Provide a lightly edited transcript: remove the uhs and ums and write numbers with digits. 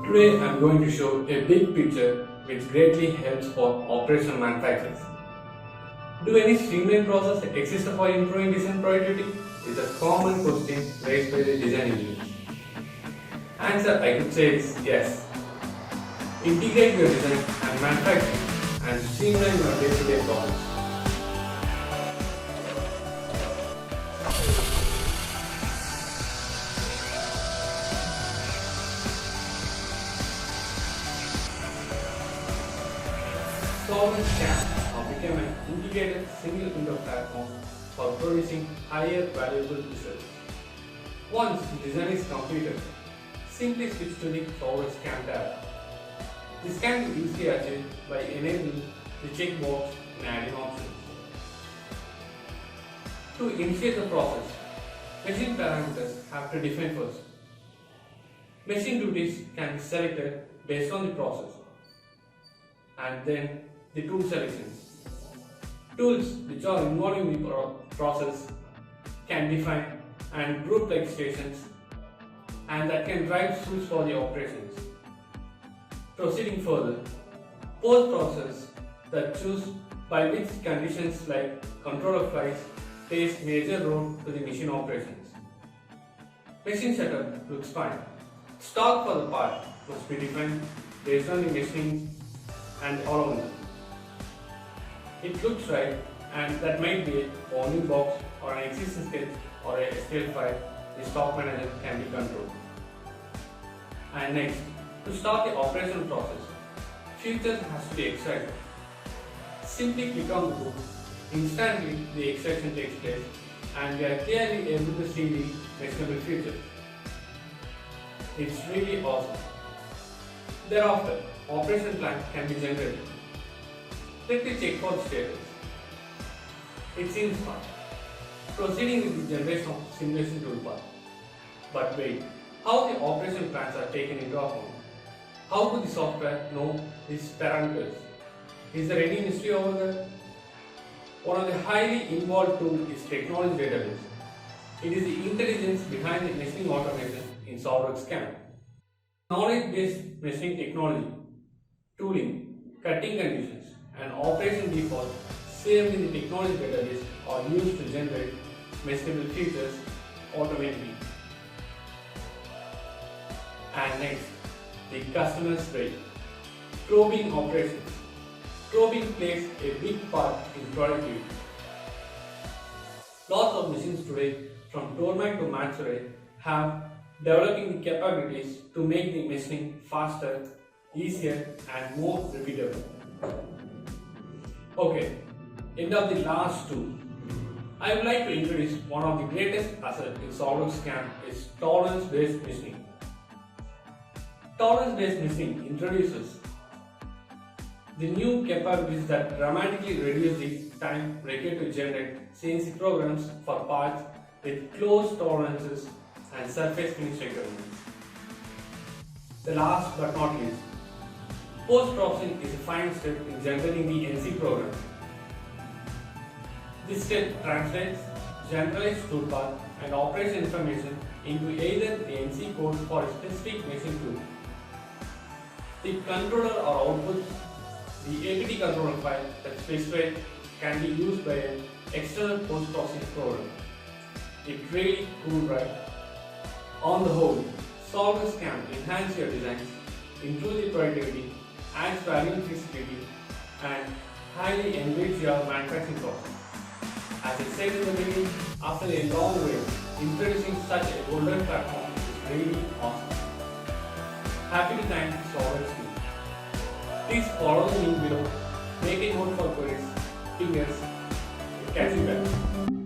Today I am going to show a big picture which greatly helps for operational manufacturers. Do any streamlined process exist for improving design productivity? Is a common question raised by the design engineers. Answer I could say is yes. Integrate your design and manufacturing and streamline your day-to-day process. SOLIDWORKS have become an integrated single window platform for producing higher valuable results. Once the design is completed, simply switch to the SOLIDWORKS tab. This can be easily achieved by enabling the checkbox in adding options. To initiate the process, machine parameters have to define first. Machine duties can be selected based on the process, and then the tool selections. Tools which are involved in the process can define and group like stations, and that can drive tools for the operations. Proceeding further, post-process that choose by which conditions like controller flights plays major role to the machine operations. Machine setup looks fine. Stock for the part must be defined based on the machine and allowance. It looks right, and that might be a bounding box or an existing sketch or a SQL file. The stock manager can be controlled. And next, to start the operational process, features has to be extracted. Simply click on the book. Instantly, the extraction takes place, and we are clearly able to see the actionable feature. It's really awesome. Thereafter, operation plan can be generated. Let me check for the status. It seems fine. Proceeding with the generation of simulation toolbar. But wait, how the operation plans are taken into account? How could the software know these parameters? Is there any mystery over there? One of the highly involved tools is technology database. It is the intelligence behind the machining automation in SOLIDWORKS CAM. Knowledge-based machining technology, tooling, cutting conditions, and operation defaults saved in the technology database are used to generate machinable features automatically. And next, the customer's rate. Probing operations. Probing plays a big part in productivity. Lots of machines today, from Tormac to Matsure, have developing the capabilities to make the machining faster, easier, and more repeatable. Okay, end of the last two. I would like to introduce one of the greatest assets in SOLIDWORKS CAM is tolerance-based machining. Tolerance-based machining introduces the new capabilities that dramatically reduce the time required to generate CNC programs for parts with close tolerances and surface finish requirements. The last but not least, post-processing is a final step in generating the NC program. This step translates generalized toolpath and operation information into either the NC code for a specific machine tool, the controller or output, the APT controller file that specified can be used by an external post-processing program. It's really cool, right? On the whole, SOLIDWORKS can enhance your designs, improve the productivity, adds value and flexibility, and highly enrich your manufacturing process. As I said in the beginning, after a long wait, introducing such a golden platform is really awesome. Happy to thank SOLIDWORKS team. Please follow the link below, make a note for queries, fingers, catch you back.